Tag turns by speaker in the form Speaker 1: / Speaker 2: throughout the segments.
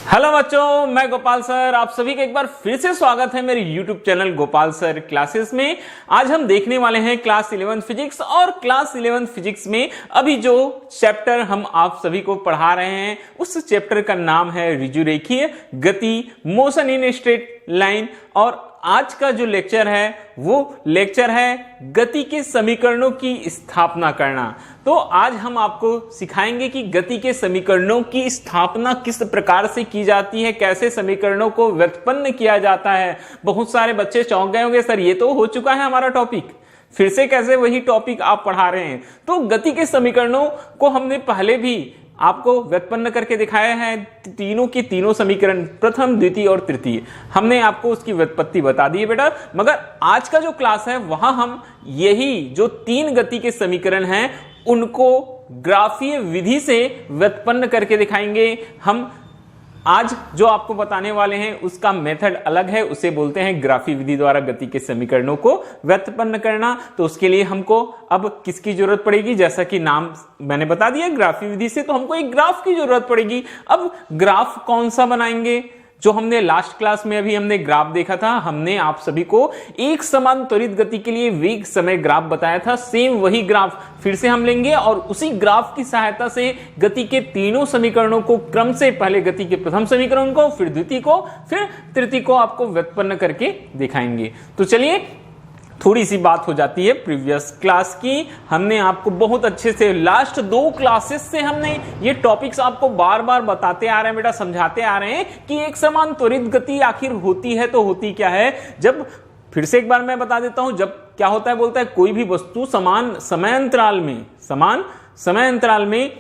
Speaker 1: Hello बच्चों, मैं Gopal sir. आप सभी का एक बार फिर से स्वागत है मेरे YouTube channel Gopal sir classes में। आज हम देखने वाले हैं क्लास 11 फिजिक्स। और क्लास 11 फिजिक्स में अभी जो चैप्टर हम आप सभी को पढ़ा रहे हैं उस चैप्टर का नाम है ऋजुरेखीय गति, मोशन इन स्ट्रेट लाइन। और आज का जो लेक्चर है वो लेक्चर है गति के समीकरणों की स्थापना करना। तो आज हम आपको सिखाएंगे कि गति के समीकरणों की स्थापना किस प्रकार से की जाती है, कैसे समीकरणों को व्युत्पन्न किया जाता है। बहुत सारे बच्चे चौंक गए होंगे, सर ये तो हो चुका है हमारा टॉपिक, फिर से कैसे वही टॉपिक आप पढ़ा रहे हैं। तो गति के समीकरणों को हमने पहले भी आपको व्युत्पन्न करके दिखाया है। तीनों के तीनों समीकरण, प्रथम, द्वितीय और तृतीय, हमने आपको उसकी व्युत्पत्ति बता दी है बेटा। मगर आज का जो क्लास है वहां हम यही जो तीन गति के समीकरण हैं उनको ग्राफीय विधि से व्युत्पन्न करके दिखाएंगे। हम आज जो आपको बताने वाले हैं उसका मेथड अलग है, उसे बोलते हैं ग्राफीय विधि द्वारा गति के समीकरणों को व्युत्पन्न करना। तो उसके लिए हमको अब किसकी जरूरत पड़ेगी, जैसा कि नाम मैंने बता दिया ग्राफीय विधि से, तो हमको एक ग्राफ की जरूरत पड़ेगी। अब ग्राफ कौन सा बनाएंगे? जो हमने लास्ट क्लास में अभी हमने ग्राफ देखा था, हमने आप सभी को एक समान त्वरित गति के लिए वेग समय ग्राफ बताया था। सेम वही ग्राफ फिर से हम लेंगे और उसी ग्राफ की सहायता से गति के तीनों समीकरणों को क्रम से, पहले गति के प्रथम समीकरण को, फिर द्वितीय को, फिर तृतीय को आपको व्युत्पन्न करके दिखाएंगे। तो चलिए, थोड़ी सी बात हो जाती है प्रीवियस क्लास की। हमने आपको बहुत अच्छे से लास्ट दो क्लासेस से हमने ये टॉपिक्स आपको बार बार बताते आ रहे हैं बेटा, समझाते आ रहे हैं कि एक समान त्वरित गति आखिर होती है तो होती क्या है। जब, फिर से एक बार मैं बता देता हूं, जब क्या होता है, बोलता है कोई भी वस्तु समान समय अंतराल में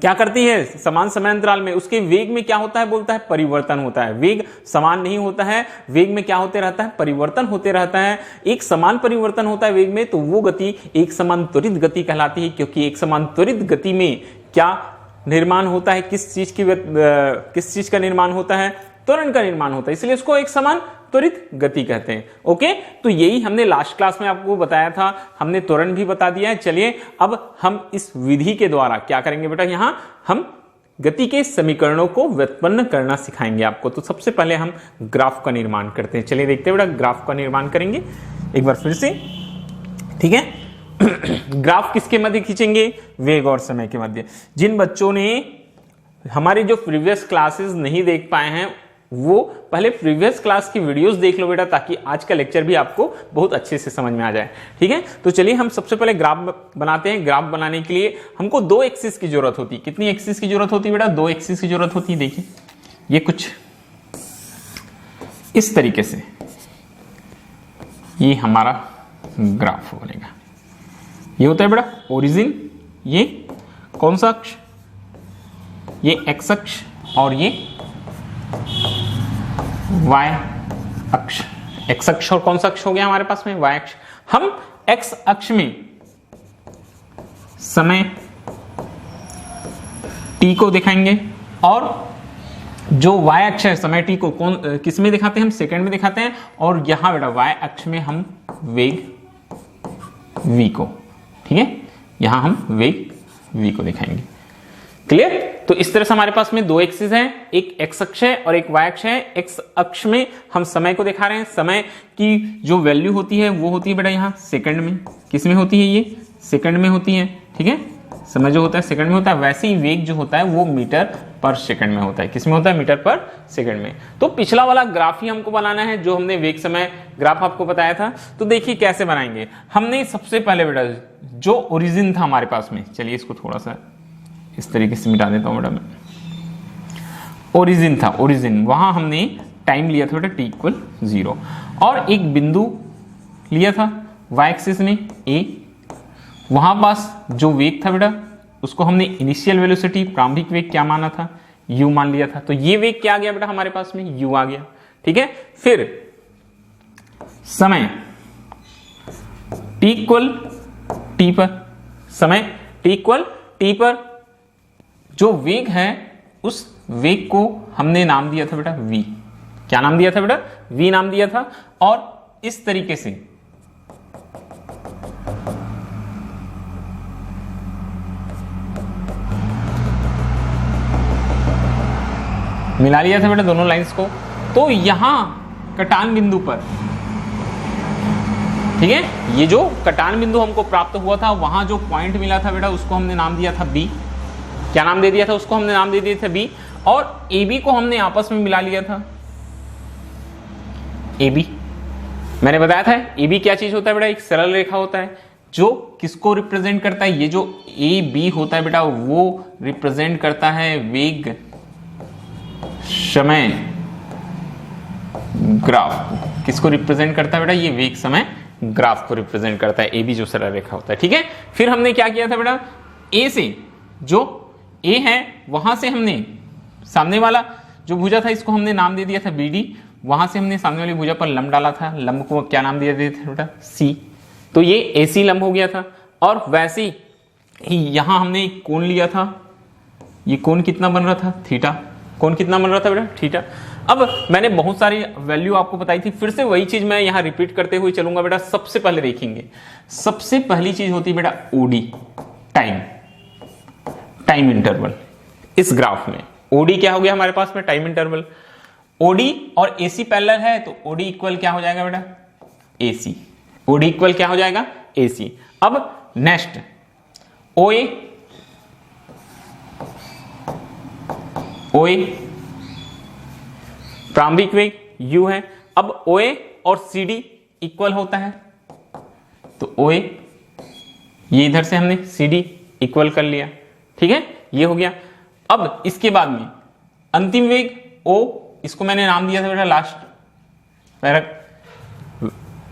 Speaker 1: क्या करती है, समान समय अंतराल में उसके वेग में क्या होता है, बोलता है परिवर्तन होता है। वेग समान नहीं होता है, वेग में क्या होते रहता है, परिवर्तन होते रहता है। एक समान परिवर्तन होता है वेग में, तो वो गति एक समान त्वरित गति कहलाती है। क्योंकि एक समान त्वरित गति में क्या निर्माण होता है, किस चीज का निर्माण होता है, त्वरण का निर्माण होता है, इसलिए उसको एक समान त्वरित गति कहते हैं। ओके, तो यही हमने लास्ट क्लास में आपको बताया था, हमने त्वरण भी बता दिया है। चलिए, अब हम इस विधि के द्वारा क्या करेंगे बेटा, यहां हम गति के समीकरणों को व्युत्पन्न करना सिखाएंगे आपको। तो सबसे पहले हम ग्राफ का निर्माण करते हैं। चलिए देखते हैं बेटा, ग्राफ का निर्माण करेंगे एक बार फिर से, ठीक है। ग्राफ किसके मध्य खींचेंगे, वेग और समय के मध्य। जिन बच्चों ने हमारी जो प्रीवियस क्लासेस नहीं देख पाए हैं वो पहले प्रीवियस क्लास की वीडियोस देख लो बेटा, ताकि आज का लेक्चर भी आपको बहुत अच्छे से समझ में आ जाए, ठीक है। तो चलिए हम सबसे पहले ग्राफ बनाते हैं। ग्राफ बनाने के लिए हमको दो एक्सिस की जरूरत होती है। कितनी एक्सिस की जरूरत होती है बेटा, दो एक्सिस की जरूरत होती है। देखिए ये कुछ इस तरीके से ये हमारा ग्राफ बनेगा। ये होता है बेटा ओरिजिन, ये कौन सा अक्ष, ये एक्स अक्ष, और ये y अक्ष। x अक्ष और कौन सा अक्ष हो गया हमारे पास में, y अक्ष। हम x अक्ष में समय t को दिखाएंगे और जो y अक्ष है समय t को किस में दिखाते हैं, हम सेकंड में दिखाते हैं। और यहां बेटा y अक्ष में हम वेग v को, ठीक है, यहां हम वेग v को दिखाएंगे। क्लियर। तो इस तरह से हमारे पास में दो एक्सिस हैं, एक एक्स अक्ष है और एक वाई अक्ष है। एक्स अक्ष में हम समय को दिखा रहे हैं, समय की जो वैल्यू होती है वो होती है बेटा यहाँ सेकंड में। किस में होती है, ये सेकंड में होती है, ठीक है। समय जो होता है सेकंड में होता है, वैसे ही वेग जो होता है वो मीटर पर सेकंड में होता है। किस में होता है, मीटर पर सेकंड में। तो पिछला वाला ग्राफ ही हमको बनाना है जो हमने वेग समय ग्राफ आपको बताया था। तो देखिए कैसे बनाएंगे। हमने सबसे पहले बेटा जो ओरिजिन था हमारे पास में, चलिए इसको थोड़ा सा इस तरीके से मिटा देता हूं बेटा मैं। ओरिजिन था, ओरिजिन वहां हमने टाइम लिया था बेटा t इक्वल 0 और एक बिंदु लिया था y एक्सिस में a। वहां पास जो वेग था बेटा उसको हमने इनिशियल वेलोसिटी, प्रारंभिक वेग क्या माना था, u मान लिया था। तो ये वेग क्या आ गया बेटा हमारे पास में, u आ गया, ठीक है। फिर समय t इक्वल t पर, समय t इक्वल t पर जो वेग है उस वेग को हमने नाम दिया था बेटा v। क्या नाम दिया था बेटा, v नाम दिया था। और इस तरीके से मिला लिया था बेटा दोनों लाइंस को। तो यहां कटान बिंदु पर, ठीक है, ये जो कटान बिंदु हमको प्राप्त हुआ था, वहां जो पॉइंट मिला था बेटा उसको हमने नाम दिया था बी। क्या नाम दे दिया था उसको? हमने नाम दे दिए थे बी। और ए बी को हमने आपस में मिला लिया था। ए बी मैंने बताया था ए बी क्या चीज होता है बेटा? एक सरल रेखा होता है जो किसको रिप्रेजेंट करता है? ये जो ए बी होता है बेटा वो रिप्रेजेंट करता है वेग समय ग्राफ। किसको रिप्रेजेंट करता है बेटा? ये वेग समय ग्राफ को रिप्रेजेंट करता है। ए बी जो सरल रेखा होता है, ठीक है। फिर हमने क्या किया था बेटा? ए से, जो ए है वहां से हमने सामने वाला जो भुजा था इसको हमने नाम दे दिया था बी डी। वहां से हमने सामने वाली भुजा पर लंब डाला था, लंब को क्या नाम दिया था बेटा? सी। तो ये एसी लंब हो गया था। और वैसे ही यहां हमने एक कोण लिया था। ये कोण कितना बन रहा था? थीटा। कोण कितना बन रहा था बेटा? थीटा। अब मैंने बहुत सारी वैल्यू आपको बताई थी, फिर से वही चीज मैं यहां रिपीट करते हुए चलूंगा बेटा। सबसे पहले देखेंगे, सबसे पहली चीज होती है बेटा ओडी, टाइम इंटरवल। इस ग्राफ में ओडी क्या हो गया हमारे पास में? Time interval. ओडी और एसी पैरेलल है तो ओडी इक्वल क्या हो जाएगा बेटा? एसी। ओडी इक्वल क्या हो जाएगा? एसी। अब नेक्स्ट ओए, ओए प्रारंभिक वेग यू है। अब ओए और सीडी इक्वल होता है तो ओए, ये इधर से हमने सीडी इक्वल कर लिया, ठीक है, ये हो गया। अब इसके बाद में अंतिम वेग ओ, इसको मैंने नाम दिया था बेटा लास्ट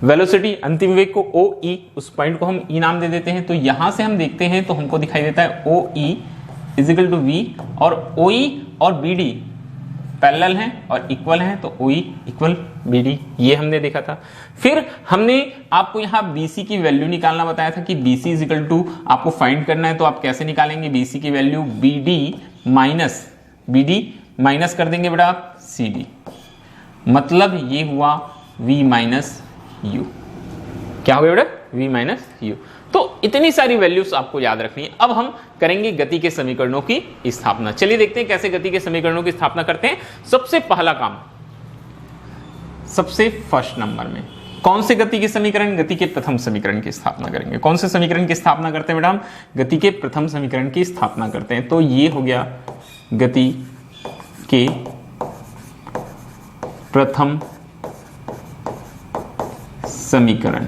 Speaker 1: वेलोसिटी, अंतिम वेग को ओ ई, उस पॉइंट को हम ई नाम दे देते हैं। तो यहां से हम देखते हैं तो हमको दिखाई देता है ओ ई इजिकल टू वी, और ओ ई और बी डी पैरेलल हैं और इक्वल हैं तो ओ ई इक्वल बी डी, ये हमने देखा था। फिर हमने आपको यहाँ BC की वैल्यू निकालना बताया था कि BC इजिकल टू आपको फाइंड करना है। तो आप कैसे निकालेंगे BC की वैल्यू? BD माइनस कर देंगे बेटा आप CD, मतलब ये हुआ V माइनस U। क्या हो गया बेटा? V minus U। तो इतनी सारी वैल्यूज आपको याद रखनी है। अब हम करेंगे गति के समीकरणों की स्थापना। चलिए देखते हैं कैसे गति के समीकरणों की स्थापना करते हैं। सबसे पहला काम, सबसे फर्स्ट नंबर में कौन से गति के समीकरण? गति के प्रथम समीकरण की स्थापना करेंगे। कौन से समीकरण की स्थापना करते हैं बेटा? हम गति के प्रथम समीकरण की स्थापना करते हैं। तो ये हो गया गति के प्रथम समीकरण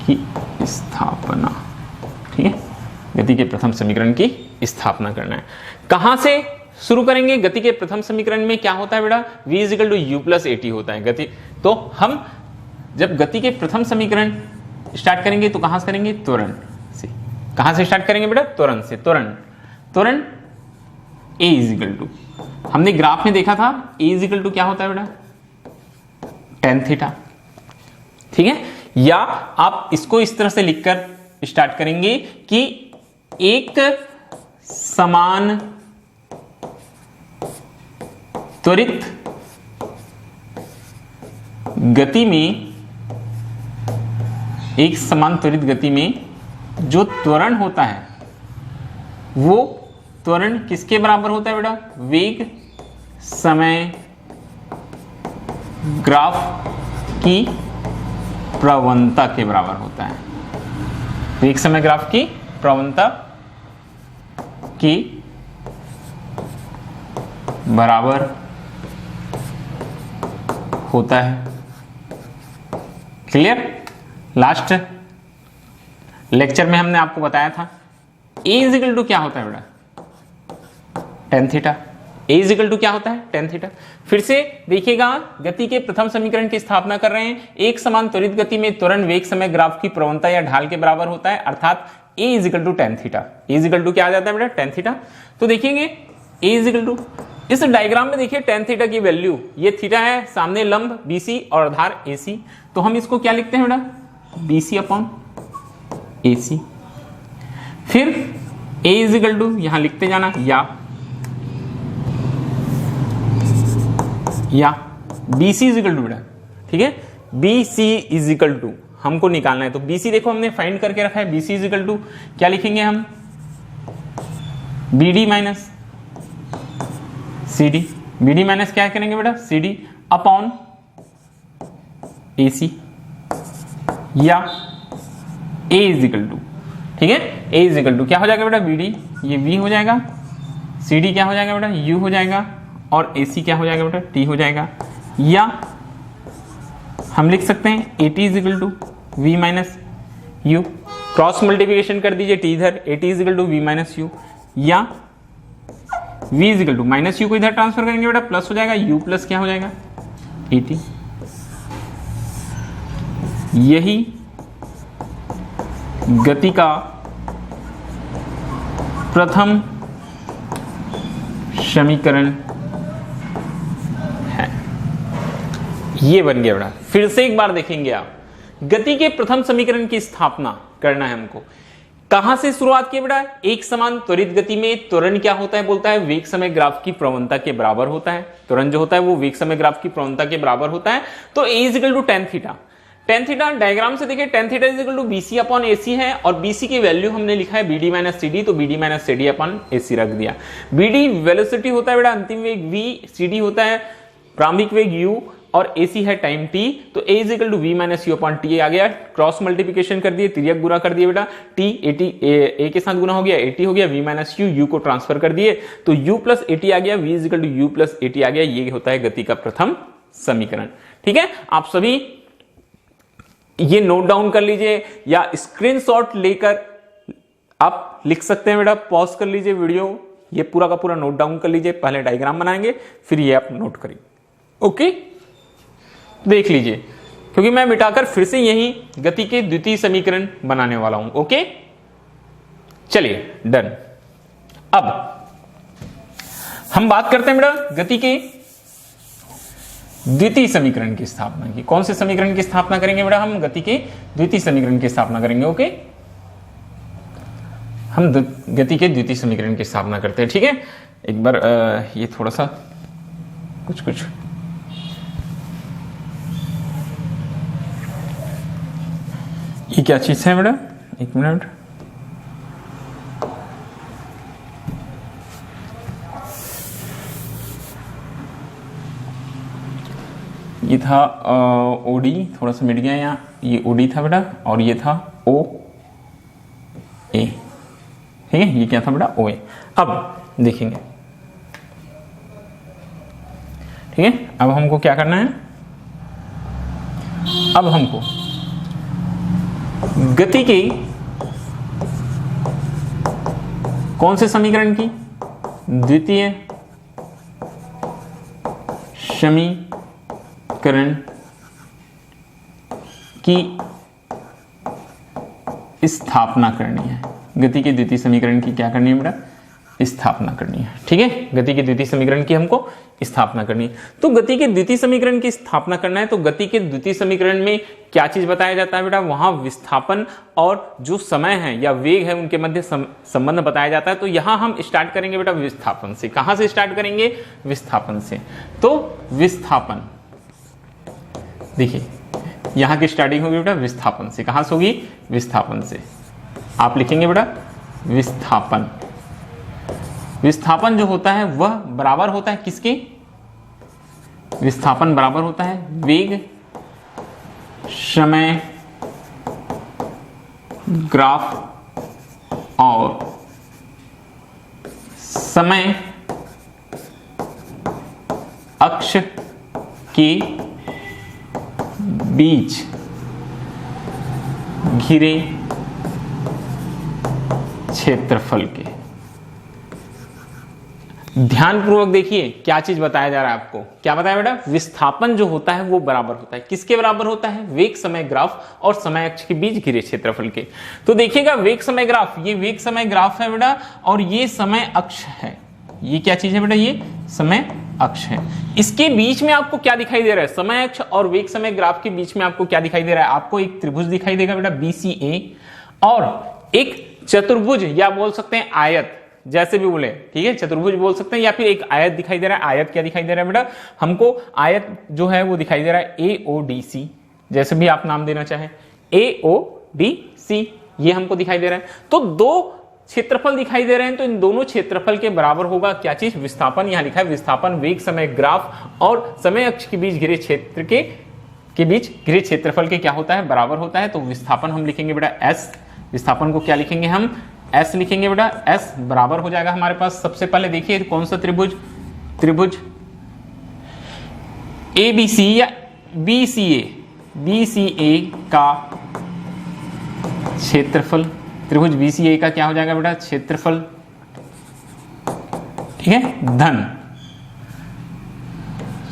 Speaker 1: की स्थापना, ठीक है। गति के प्रथम समीकरण की स्थापना करना है। कहां से शुरू करेंगे? गति के प्रथम समीकरण में क्या होता है बेटा? v is equal to U plus AT होता है गति। तो हम जब गति के प्रथम समीकरण स्टार्ट करेंगे तो कहां से करेंगे? त्वरण से। कहां से स्टार्ट करेंगे बेटा? त्वरण से। त्वरण a इजिकल टू, हमने ग्राफ में देखा था a इजिकल टू क्या होता है बेटा? tan थीटा, ठीक है। या आप इसको इस तरह से लिखकर स्टार्ट करेंगे कि एक समान त्वरित गति में, एक समान त्वरित गति में जो त्वरण होता है वो त्वरण किसके बराबर होता है बेटा? वेग समय ग्राफ की प्रवणता के बराबर होता है। वेग समय ग्राफ की प्रवणता के बराबर होता है। क्लियर? लास्ट लेक्चर में हमने आपको बताया था a इजिकल टू क्या होता है बेटा? tan theta. a is equal to क्या होता है? tan theta. फिर से देखिएगा, गति के प्रथम समीकरण की स्थापना कर रहे हैं। एक समान त्वरित गति में त्वरण वेग समय ग्राफ की प्रवणता या ढाल के बराबर होता है, अर्थात a is equal to tan theta. a is equal to क्या आ जाता है बेटा? tan theta. तो देखेंगे a इजिकल टू, इस डायग्राम में देखिए tan थीटा की वैल्यू, ये थीटा है, सामने लंब BC और आधार AC। तो हम इसको क्या लिखते हैं बेटा? BC upon AC। फिर a इजिकल टू यहां लिखते जाना, या BC इजिकल टू बेटा, ठीक है। BC इजिकल टू हमको निकालना है। तो BC देखो हमने फाइंड करके रखा है। BC इजिकल टू क्या लिखेंगे हम? BD minus CD, BD minus क्या करेंगे बेटा CD अपॉन AC, या A इज इक्वल टू, ठीक है, A इज इक्वल टू क्या हो जाएगा बेटा BD, ये V हो जाएगा, CD क्या हो जाएगा बेटा U हो जाएगा, और AC क्या हो जाएगा बेटा T हो जाएगा, या हम लिख सकते हैं AT is equal to V minus U, cross multiplication कर दीजिए T इधर, AT is equal to V minus U, या V is equal to minus U को इधर ट्रांसफर करेंगे बेटा प्लस हो जाएगा U प्लस क्या हो जाएगा AT। यही गति का प्रथम समीकरण है। ये बन गया बेटा। फिर से एक बार देखेंगे आप, गति के प्रथम समीकरण की स्थापना करना है हमको। कहां से शुरुआत की बेटा, एक समान त्वरित गति में त्वरण क्या होता है, बोलता है वेग समय ग्राफ की प्रवणता के बराबर होता है। त्वरण जो होता है वो वेग समय ग्राफ की प्रवणता के बराबर होता है। तो A is equal to tan theta, tan theta diagram से देखिए tan theta is equal to BC upon AC है, और बीसी की वैल्यू हमने लिखा है बीडी माइनस सीडी, तो BD minus CD upon AC रख दिया। बीडी वेलोसिटी होता है बेटा अंतिम वेग v, सीडी होता है प्रारंभिक वेग u, और एसी है टाइम t, तो a is equal to v minus you upon t आ गया। क्रॉस मल्टीप्लिकेशन कर दिए, तिर्यक गुणा कर दिए बेटा, t a के साथ गुना हो गया, 80 हो गया, v माइनस u को ट्रांसफर कर दिए, तो u प्लस 80 आ गया, v is equal to u plus 80 आ गया। ये होता है गति का प्रथम समीकरण। ठीक है, आप सभी ये नोट डाउन कर लीजिए या स्क्रीनशॉट लेकर आप लिख सकते हैं बेटा, पॉज कर लीजिए वीडियो, ये पूरा का पूरा नोट डाउन कर लीजिए। पहले डायग्राम बनाएंगे फिर ये आप नोट करिए। ओके, देख लीजिए, क्योंकि मैं मिटाकर फिर से यही गति के द्वितीय समीकरण बनाने वाला हूं। ओके, चलिए डन। अब हम बात करते हैं बेटा गति के द्वितीय समीकरण की स्थापना की। कौन से समीकरण की स्थापना करेंगे बेटा, हम गति के द्वितीय समीकरण की स्थापना करेंगे। ओके, हम गति के द्वितीय समीकरण की स्थापना करते हैं। ठीक है, एक बार ये थोड़ा सा कुछ ये क्या चीज है बेटा, एक मिनट, ये था ओडी, थोड़ा सा मिट गया यहाँ, ये ओडी था बेटा, और ये था ओ ए। ठीक है, ये क्या था बेटा ओ ए। अब देखेंगे, ठीक है, अब हमको क्या करना है, अब हमको गति के कौन से समीकरण की द्वितीय समीकरण की स्थापना करनी है। गति के द्वितीय समीकरण की क्या करनी है बेटा, स्थापना करनी है। ठीक है, गति के द्वितीय समीकरण की हमको स्थापना करनी है। तो गति के द्वितीय समीकरण की स्थापना करना है, तो गति के द्वितीय समीकरण में क्या चीज बताया जाता है बेटा, वहां विस्थापन और जो समय है या वेग है उनके मध्य संबंध बताया जाता है। तो यहां हम स्टार्ट करेंगे बेटा विस्थापन से। कहां से स्टार्ट करेंगे, विस्थापन से। तो विस्थापन देखिए, यहां की स्टार्टिंग होगी बेटा विस्थापन से। कहां से होगी, विस्थापन से। आप लिखेंगे बेटा विस्थापन। विस्थापन जो होता है वह बराबर होता है किसके, विस्थापन बराबर होता है वेग समय ग्राफ और समय अक्ष के बीच घिरे क्षेत्रफल के। ध्यानपूर्वक देखिए क्या चीज बताया जा रहा है आपको। क्या बताया बेटा, विस्थापन जो होता है वो बराबर होता है किसके बराबर होता है, वेग समय ग्राफ और समय अक्ष के बीच घिरे क्षेत्रफल के। तो देखिएगा वेग समय ग्राफ, ये वेग समय ग्राफ है बेटा, और ये समय अक्ष है। ये क्या चीज है बेटा, ये समय अक्ष है। इसके बीच में आपको क्या दिखाई दे रहा है, समय अक्ष और वेग समय ग्राफ के बीच में आपको क्या दिखाई दे रहा है, आपको एक त्रिभुज दिखाई देगा बेटा BCA, और एक चतुर्भुज या बोल सकते हैं आयत, जैसे भी बोले, ठीक है, चतुर्भुज बोल सकते हैं, या फिर एक आयत दिखाई दे रहा है। आयत क्या दिखाई दे रहा है बेटा, हमको आयत जो है वो दिखाई दे रहा है AODC, जैसे भी आप नाम देना चाहें, AODC ये हमको दिखाई दे रहा है। तो दो क्षेत्रफल दिखाई दे रहे हैं तो इन दोनों क्षेत्रफल के बराबर होगा क्या चीज, विस्थापन। यहां लिखा है विस्थापन वेग समय ग्राफ और समय अक्ष के बीच घिरे क्षेत्र के बीच घिरे क्षेत्रफल के क्या होता है, बराबर होता है। तो विस्थापन हम लिखेंगे बेटा एस, विस्थापन को क्या लिखेंगे हम, एस लिखेंगे बेटा। एस बराबर हो जाएगा हमारे पास, सबसे पहले देखिए कौन सा त्रिभुज, त्रिभुज ABC या BCA का क्षेत्रफल, त्रिभुज BCA का क्या हो जाएगा बेटा, क्षेत्रफल, ठीक है, धन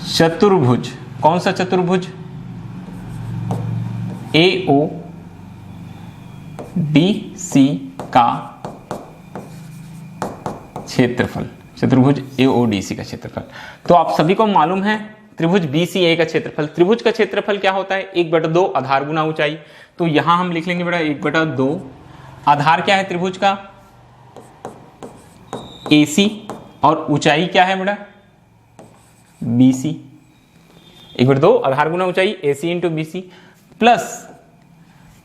Speaker 1: चतुर्भुज, कौन सा चतुर्भुज, AODC का क्षेत्रफल, चतुर्भुज AODC का क्षेत्रफल। तो आप सभी को मालूम है त्रिभुज BCA का क्षेत्रफल, त्रिभुज का क्षेत्रफल क्या होता है, 1/2 आधार गुना ऊंचाई। तो यहां हम लिख लेंगे बेटा 1/2, आधार क्या है त्रिभुज का AC और ऊंचाई क्या है बेटा BC, 1/2 आधार गुना ऊंचाई AC इंटू BC प्लस,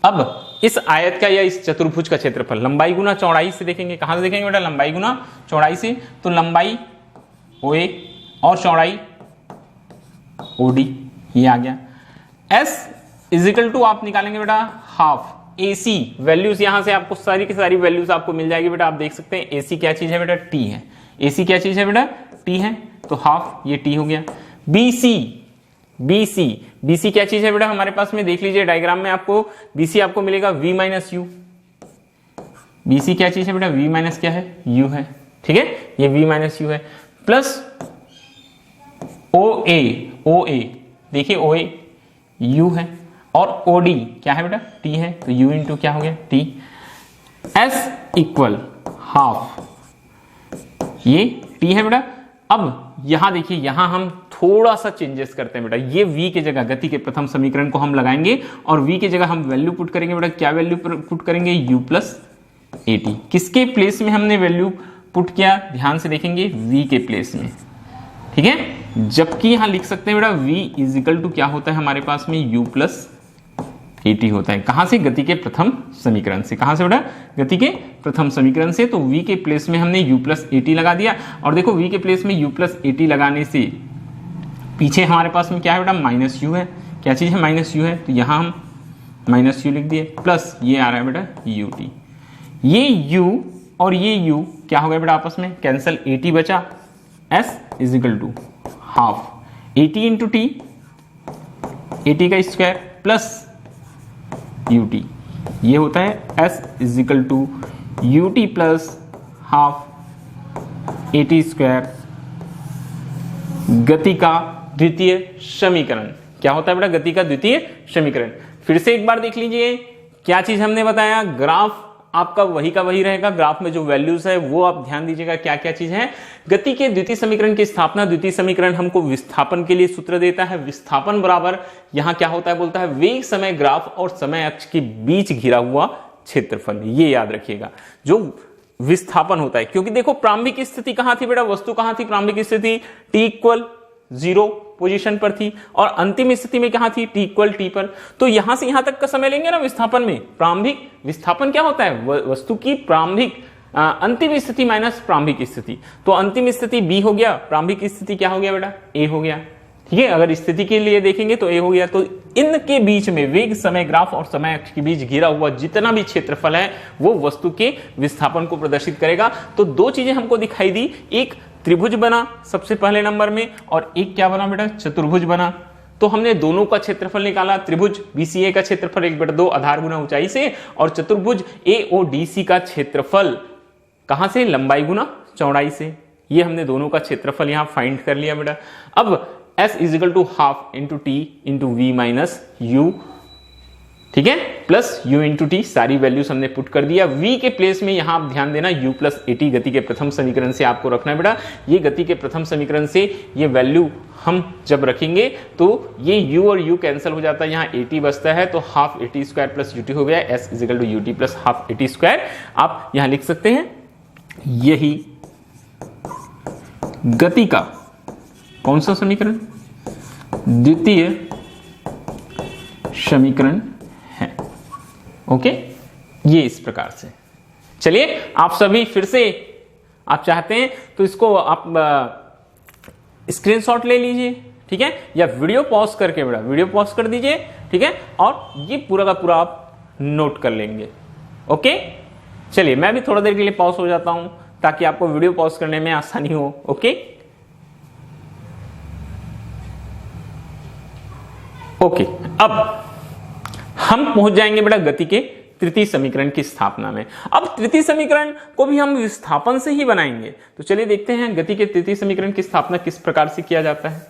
Speaker 1: अब इस आयत का या इस चतुर्भुज का क्षेत्रफल लंबाई गुना चौड़ाई से देखेंगे, कहां से देखेंगे बेटा, लंबाई गुना चौड़ाई से। तो लंबाई OA और चौड़ाई OD, ये आ गया। S इजिकल टू आप निकालेंगे बेटा हाफ AC, वैल्यूज यहां से आपको सारी की सारी वैल्यूज आपको मिल जाएगी बेटा। आप देख सकते हैं AC क्या चीज है बेटा, T है। AC क्या चीज है बेटा, T है, तो हाफ ये T हो गया। BC क्या चीज है बेटा हमारे पास में, देख लीजिए डायग्राम में आपको BC आपको मिलेगा V माइनस U। BC क्या चीज है बेटा, V माइनस क्या है, U है, ठीक है, ये V माइनस U है। प्लस OA देखिए OA U है और OD क्या है बेटा, T है, तो U इंटू क्या हो गया T। S इक्वल हाफ, ये T है बेटा। अब यहां देखिए, यहां हम थोड़ा सा चेंजेस करते हैं बेटा, ये V की जगह गति के प्रथम समीकरण को हम लगाएंगे और V की जगह हम वैल्यू पुट करेंगे बेटा, क्या वैल्यू पुट करेंगे, U प्लस AT। किसके प्लेस में हमने वैल्यू पुट किया, ध्यान से देखेंगे V के प्लेस में, ठीक है। जबकि यहां लिख सकते हैं बेटा V इजिकल टू क्या होता है हमारे पास में, U प्लस AT होता है। कहां से, गति के प्रथम समीकरण से, कहां से बेटा, गति के प्रथम समीकरण से। तो V के प्लेस में हमने U प्लस AT लगा दिया और देखो V के प्लेस में U प्लस AT लगाने से पीछे हमारे पास में क्या है बेटा, माइनस U है, क्या चीज है, माइनस U है, तो यहां हम माइनस U लिख दिए प्लस ये आ रहा है बेटा UT। ये U और ये U क्या हो गया बेटा आपस में कैंसल, AT बचा, S is equal to half AT into T, AT का स्क्वायर प्लस UT, ये होता है S is equal to UT plus half AT square, गति का द्वितीय समीकरण। क्या होता है बेटा, गति का द्वितीय समीकरण। फिर से एक बार देख लीजिए, क्या चीज हमने बताया, ग्राफ आपका वही का वही रहेगा, ग्राफ में जो वैल्यूज है वो आप ध्यान दीजिएगा क्या क्या चीज है। गति के द्वितीय समीकरण की स्थापना, द्वितीय समीकरण हमको विस्थापन के लिए सूत्र देता है, विस्थापन बराबर यहां क्या होता है, बोलता है वेग समय ग्राफ और समय अक्ष के बीच घिरा हुआ क्षेत्रफल। ये याद रखिएगा जो विस्थापन होता है, क्योंकि देखो प्रारंभिक स्थिति कहां थी बेटा, वस्तु कहां थी, प्रारंभिक स्थिति T इक्वल 0 पोजीशन पर थी और अंतिम स्थिति में कहां थी, T इक्वल T पर। तो यहां से यहां तक का समय लेंगे ना विस्थापन में, प्रारंभिक विस्थापन क्या होता है, वस्तु की प्रारंभिक अंतिम स्थिति माइनस प्रारंभिक स्थिति। तो अंतिम स्थिति B हो गया, प्रारंभिक स्थिति क्या हो गया बेटा, A हो गया, ठीक है। अगर स्थिति के लिए देखेंगे तो A हो गया। तो इनके बीच में वेग समय ग्राफ और समय अक्ष के बीच घिरा हुआ जितना भी क्षेत्रफल है वो वस्तु के विस्थापन को प्रदर्शित करेगा। तो दो चीजें हमको दिखाई दी, एक त्रिभुज बना सबसे पहले नंबर में और एक क्या बना बेटा, चतुर्भुज बना। तो हमने दोनों का क्षेत्रफल निकाला, त्रिभुज BCA का क्षेत्रफल 1/2 आधार गुना ऊंचाई से और चतुर्भुज AODC का क्षेत्रफल कहां से, लंबाई गुना चौड़ाई से। ये हमने दोनों का क्षेत्रफल यहां फाइंड कर लिया बेटा। अब S is equal to half into T into V minus U, ठीक है, प्लस U इंटू T, सारी वैल्यूज हमने पुट कर दिया। V के प्लेस में यहां आप ध्यान देना U प्लस AT गति के प्रथम समीकरण से आपको रखना है बेटा। ये गति के प्रथम समीकरण से ये वैल्यू हम जब रखेंगे तो ये U और U कैंसिल हो जाता है, यहाँ AT बचता है, तो half AT square plus UT हो गया। S is equal to UT plus half AT square आप यहां लिख सकते हैं। यही गति का कौन सा समीकरण, द्वितीय समीकरण है। ओके, ये इस प्रकार से चलिए आप सभी फिर से आप चाहते हैं तो इसको आप स्क्रीनशॉट ले लीजिए, ठीक है, या वीडियो पॉज करके बेटा वीडियो पॉज कर दीजिए, ठीक है, और ये पूरा का पूरा आप नोट कर लेंगे। ओके, चलिए मैं भी थोड़ा देर के लिए पॉज हो जाता हूं ताकि आपको वीडियो पॉज करने में आसानी हो। ओके ओके, अब हम पहुंच जाएंगे बेटा गति के तृतीय समीकरण की स्थापना में। अब तृतीय समीकरण को भी हम विस्थापन से ही बनाएंगे, तो चलिए देखते हैं गति के तृतीय समीकरण की स्थापना किस प्रकार से किया जाता है।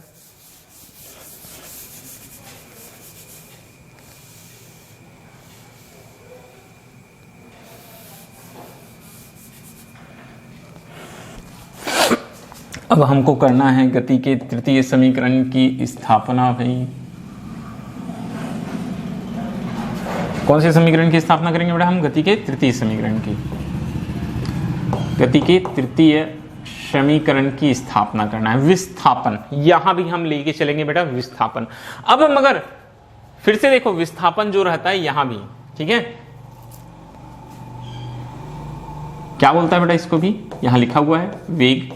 Speaker 1: अब हमको करना है गति के तृतीय समीकरण की स्थापना। भाई कौन से समीकरण की स्थापना करेंगे बेटा हम? गति के तृतीय समीकरण की, गति के तृतीय समीकरण की स्थापना करना है। विस्थापन यहां भी हम लेके चलेंगे बेटा विस्थापन। अब हम अगर फिर से देखो विस्थापन जो रहता है यहां भी, ठीक है, क्या बोलता है बेटा इसको भी? यहां लिखा हुआ है वेग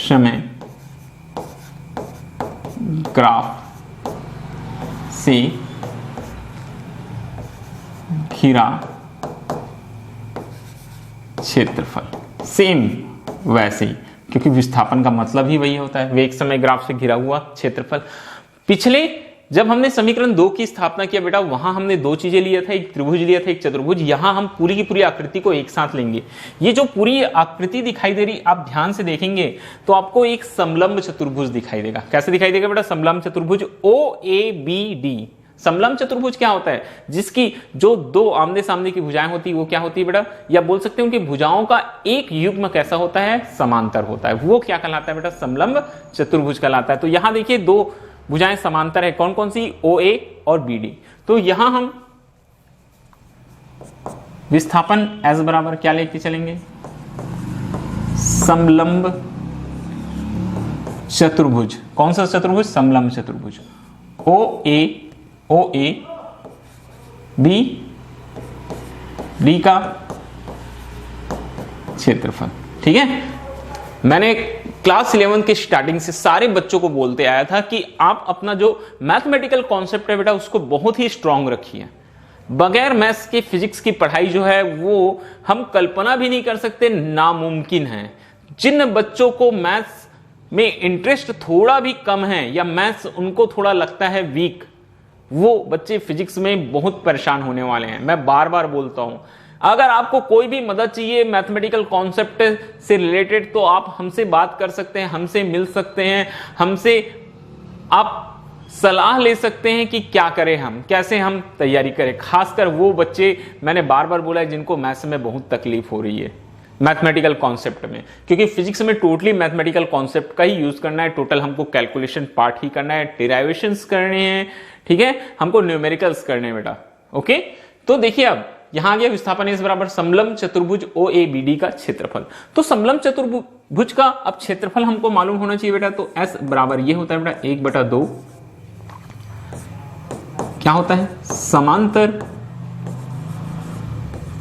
Speaker 1: समय ग्राफ से घिरा क्षेत्रफल। सेम वैसे ही, क्योंकि विस्थापन का मतलब ही वही होता है, वेग समय ग्राफ से घिरा हुआ क्षेत्रफल। पिछले जब हमने समीकरण 2 की स्थापना किया बेटा, वहां हमने दो चीजें लिया था, एक त्रिभुज लिया था, एक चतुर्भुज। यहां हम पूरी की पूरी आकृति को एक साथ लेंगे। ये जो पूरी आकृति दिखाई दे रही, आप ध्यान से देखेंगे तो आपको एक समलंब चतुर्भुज दिखाई देगा। कैसे दिखाई देगा बेटा? समलंब चतुर्भुज OABD। समलंब चतुर्भुज क्या होता है? जिसकी जो दो आमने सामने की भुजाएं होती है वो क्या होती है बेटा? या बोल सकते हैं उनकी भुजाओं का एक युग्म कैसा होता है? समांतर होता है। वो क्या कहलाता है बेटा? समलंब चतुर्भुज कहलाता है। तो यहां देखिए दो भुजाएं समांतर है, कौन कौन सी? OA और BD। तो यहां हम विस्थापन S बराबर क्या लेके चलेंगे? समलंब चतुर्भुज। कौन सा चतुर्भुज? समलंब चतुर्भुज। OA BD का क्षेत्रफल। ठीक है, मैंने क्लास 11 के स्टार्टिंग से सारे बच्चों को बोलते आया था कि आप अपना जो मैथमेटिकल कॉन्सेप्ट है बेटा उसको बहुत ही स्ट्रांग रखिए। बगैर मैथ्स के फिजिक्स की पढ़ाई जो है वो हम कल्पना भी नहीं कर सकते, नामुमकिन है। जिन बच्चों को मैथ्स में इंटरेस्ट थोड़ा भी कम है या मैथ्स उनको थोड़ा लगता है वीक, वो बच्चे फिजिक्स में बहुत परेशान होने वाले हैं। मैं बार बार बोलता हूं, अगर आपको कोई भी मदद चाहिए मैथमेटिकल कॉन्सेप्ट से रिलेटेड तो आप हमसे बात कर सकते हैं, हमसे मिल सकते हैं, हमसे आप सलाह ले सकते हैं कि क्या करें, हम कैसे हम तैयारी करें। खासकर वो बच्चे, मैंने बार बार बोला है, जिनको मैथ्स में बहुत तकलीफ हो रही है मैथमेटिकल कॉन्सेप्ट में, क्योंकि फिजिक्स में टोटली मैथमेटिकल कॉन्सेप्ट का ही यूज करना है। टोटल हमको कैलकुलेशन पार्ट ही करना है, डेरिवेशंस करने हैं, ठीक है, हमको न्यूमेरिकल्स करने हैं बेटा। ओके, तो देखिए अब यहां आ गया विस्थापन S बराबर समलंब चतुर्भुज OABD का क्षेत्रफल। तो समलंब चतुर्भुज का अब क्षेत्रफल हमको मालूम होना चाहिए बेटा। तो S बराबर ये होता है बेटा 1/2 क्या होता है? समांतर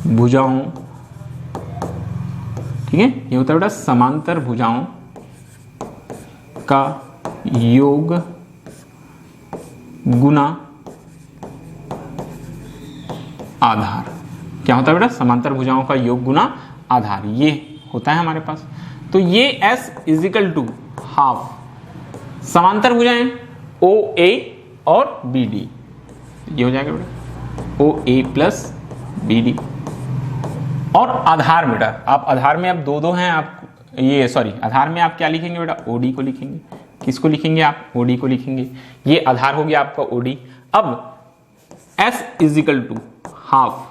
Speaker 1: भुजाओं, ठीक है, ये होता है बेटा समांतर भुजाओं का योग गुना आधार। क्या होता है बेटा? समांतर भुजाओं का योग गुना आधार, ये होता है हमारे पास। तो ये S = हाफ समांतर भुजाएं OA और BD, ये हो जाएगा बेटा OA + BD। और आधार बेटा, आप आधार में अब दो हैं, आप ये सॉरी आधार में आप क्या लिखेंगे बेटा? OD को लिखेंगे। किसको लिखेंगे आप? OD को लिखेंगे। ये आधार हो गया आपका OD। अब S = हाफ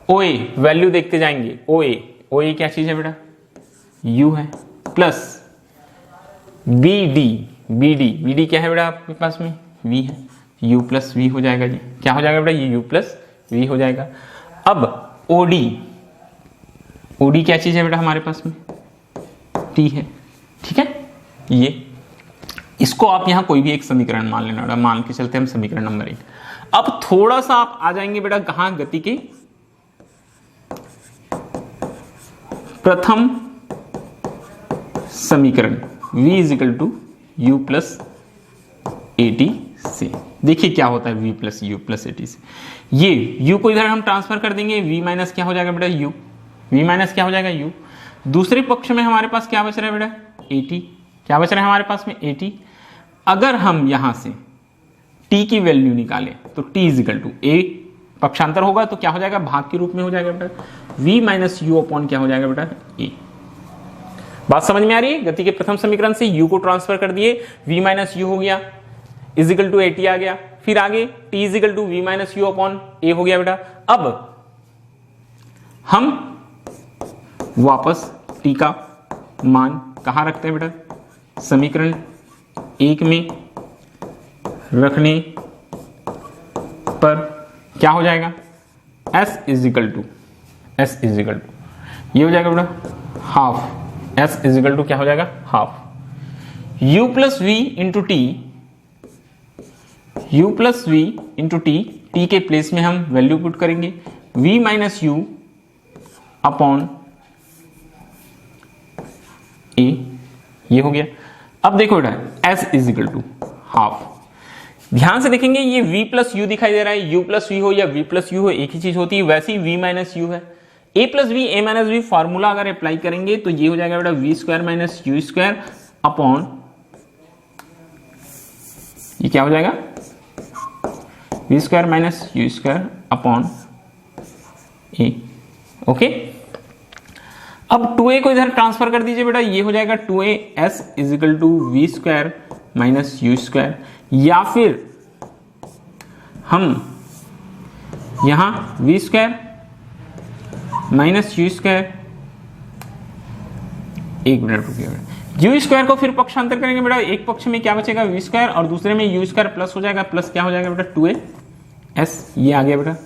Speaker 1: OA, वैल्यू देखते जाएंगे। OA क्या चीज है बेटा? U है, प्लस BD क्या है बेटा आपके पास में? V है, U + V हो जाएगा जी। क्या हो जाएगा बेटा? ये U + V हो जाएगा। अब OD क्या चीज है बेटा हमारे पास में? T है, ठीक है। ये इसको आप यहां कोई भी एक समीकरण मान लेना बेटा, मान के चलते हम समीकरण नंबर 1। अब थोड़ा सा आप आ जाएंगे बेटा कहां? गति के प्रथम समीकरण v is equal to U plus AT से। देखिए क्या होता है v plus U plus AT से। ये u को इधर हम ट्रांसफर कर देंगे, v माइनस क्या हो जाएगा बेटा u, v माइनस क्या हो जाएगा u। दूसरे पक्ष में हमारे पास क्या बच रहा है बेटा 80, क्या बच रहा है हमारे पास में 80। अगर हम यहां से t की वैल्यू निकालें तो t is equal to a, पक्षांतर होगा तो क्या हो जाएगा भाग के रूप में हो जाएगा बेटा, v माइनस यू अपॉन क्या हो जाएगा बेटा a। बात समझ में आ रही है? गति के प्रथम समीकरण से u को ट्रांसफर कर दिए, v माइनस यू हो गया इज इक्वल टू 80 आ गया। फिर आगे t is equal to v minus you upon a हो गया बेटा। अब हम वापस t का मान कहां रखते हैं बेटा, समीकरण 1 में रखने पर क्या हो जाएगा, s इज इक्वल टू ये हो जाएगा बेटा half, s is equal to क्या हो जाएगा half, u plus V into T, u plus V into T, T के प्लेस में हम वैल्यू पुट करेंगे v minus you upon a, ये हो गया। अब देखो बेटा s is equal to half, ध्यान से देखेंगे ये v प्लस यू दिखाई दे रहा है, u प्लस वी हो या v प्लस यू हो एक ही चीज होती है, वैसे ही v माइनस यू है। a plus V a minus V formula अगर अप्लाई करेंगे तो ये हो जाएगा बेटा v square minus U square upon ये क्या हो जाएगा v square minus U square upon a। Okay, अब 2a को इधर ट्रांसफर कर दीजिए बेटा, ये हो जाएगा 2a s is equal to V square minus U square, या फिर हम यहां V square minus U square, एक मिनट रुकिए, यू स्क्वायर को फिर पक्षांतर करेंगे बेटा, एक पक्ष में क्या बचेगा वी स्क्वायर और दूसरे में यू स्क्वायर प्लस हो जाएगा, प्लस क्या हो जाएगा बेटा 2a s, ये आ गया बेटा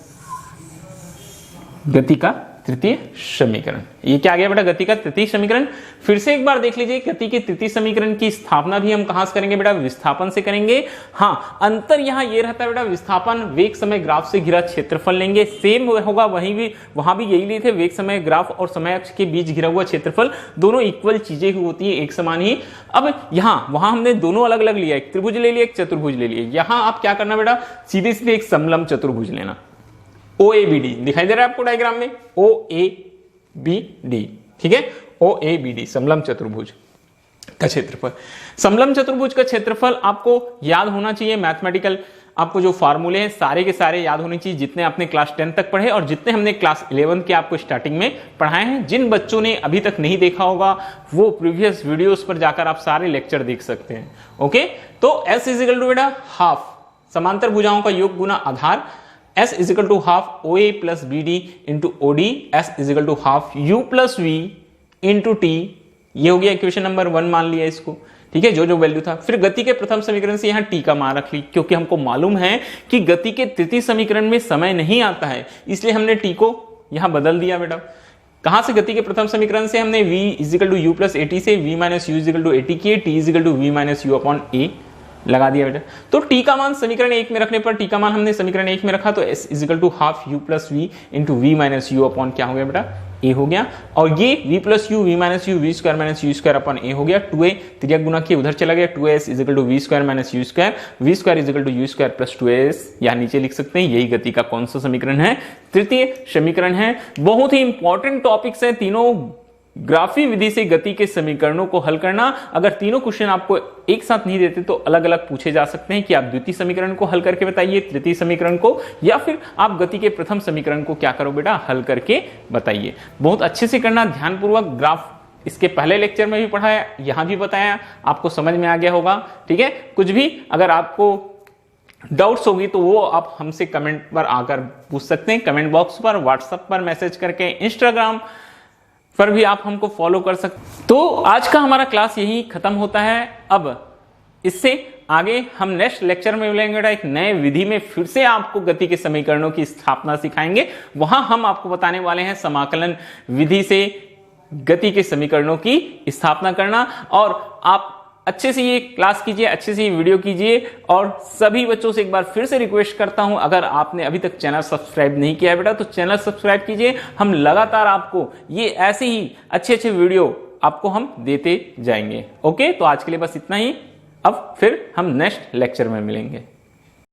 Speaker 1: गति का तृतीय समीकरण। ये क्या आ गया बेटा गति का तृतीय समीकरण। फिर से एक बार देख लीजिए, गति के तृतीय समीकरण की स्थापना भी हम कहां से करेंगे बेटा, विस्थापन से करेंगे। हाँ, अंतर यहां ये रहता है बेटा, विस्थापन वेग समय ग्राफ से घिरा क्षेत्रफल लेंगे, सेम होगा वहां भी यही लिए थे, वेग समय ग्राफ और समय अक्ष के बीच घिरा हुआ क्षेत्रफल, दोनों इक्वल चीजें होती है, एक समान ही। अब वहां हमने दोनों अलग अलग लिया, एक त्रिभुज ले लिया, एक चतुर्भुज ले लिया। यहां आप क्या करना बेटा, सीधे सीधे एक समलंब चतुर्भुज लेना, OABD दिखाई दे रहा है आपको डायग्राम में, OABD, ठीक है, OABD समलंब चतुर्भुज का क्षेत्रफल। समलंब चतुर्भुज का क्षेत्रफल आपको याद होना चाहिए, मैथमेटिकल आपको जो फार्मूले हैं सारे के सारे याद होने चाहिए, जितने आपने क्लास 10 तक पढ़े और जितने हमने क्लास 11 के आपको स्टार्टिंग में पढ़ाए हैं। जिन बच्चों ने अभी तक नहीं देखा होगा वो प्रीवियस वीडियोस पर जाकर आप सारे लेक्चर देख सकते हैं। ओके, तो S इज इक्वल टू बेटा हाफ, समांतर भुजाओं का योग गुना आधार, S is equal to half OA plus BD into OD, S is equal to half U plus V into T, ये हो गया इक्वेशन नंबर 1 मान लिया इसको, ठीक है, जो वैल्यू था। फिर गति के प्रथम समीकरण से यहां T का मान रख ली, क्योंकि हमको मालूम है कि गति के तृतीय समीकरण में समय नहीं आता है, इसलिए हमने T को यहां बदल दिया बेटा। कहां से, गति के प्रथम समीकरण से हमने v is equal to U plus AT से v minus U is equal to AT किए, t is equal to v minus you upon a लगा दिया बेटा। तो t का मान समीकरण 1 में रखने पर, t का मान हमने समीकरण 1 में रखा तो s is equal to half u plus v into v minus you upon क्या हो गया बेटा a हो गया, और ये v plus you v minus you v square minus U square upon a हो गया, 2a त्रिज्या गुना किए उधर चला गया, 2s is equal to v square minus U square, v square is equal to U square plus 2s, यहाँ नीचे लिख सकते हैं। यही गति का कौन सा समीकरण है, तृतीय समीकरण है। बहुत ही इंपॉर्टेंट टॉपिक्स है तीनों, ग्राफी विधि से गति के समीकरणों को हल करना। अगर तीनों क्वेश्चन आपको एक साथ नहीं देते तो अलग अलग पूछे जा सकते हैं कि आप द्वितीय समीकरण को हल करके बताइए, तृतीय समीकरण को, या फिर आप गति के प्रथम समीकरण को क्या करो बेटा, हल करके बताइए। बहुत अच्छे से करना, ध्यानपूर्वक। ग्राफ इसके पहले लेक्चर में भी पढ़ाया, यहां भी बताया, आपको समझ में आ गया होगा, ठीक है। कुछ भी अगर आपको डाउट्स होगी तो वो आप हमसे कमेंट पर आकर पूछ सकते हैं, कमेंट बॉक्स पर, व्हाट्सएप पर मैसेज करके, इंस्टाग्राम पर भी आप हमको फॉलो कर सकते। तो आज का हमारा क्लास यही खत्म होता है। अब इससे आगे हम नेक्स्ट लेक्चर में मिलेंगे, एक नए विधि में फिर से आपको गति के समीकरणों की स्थापना सिखाएंगे। वहां हम आपको बताने वाले हैं समाकलन विधि से गति के समीकरणों की स्थापना करना, और आप अच्छे से ये क्लास कीजिए, अच्छे से ये वीडियो कीजिए। और सभी बच्चों से एक बार फिर से रिक्वेस्ट करता हूं, अगर आपने अभी तक चैनल सब्सक्राइब नहीं किया है बेटा तो चैनल सब्सक्राइब कीजिए। हम लगातार आपको ये ऐसे ही अच्छे अच्छे वीडियो आपको हम देते जाएंगे। ओके, तो आज के लिए बस इतना ही। अब फिर हम नेक्स्ट लेक्चर में मिलेंगे।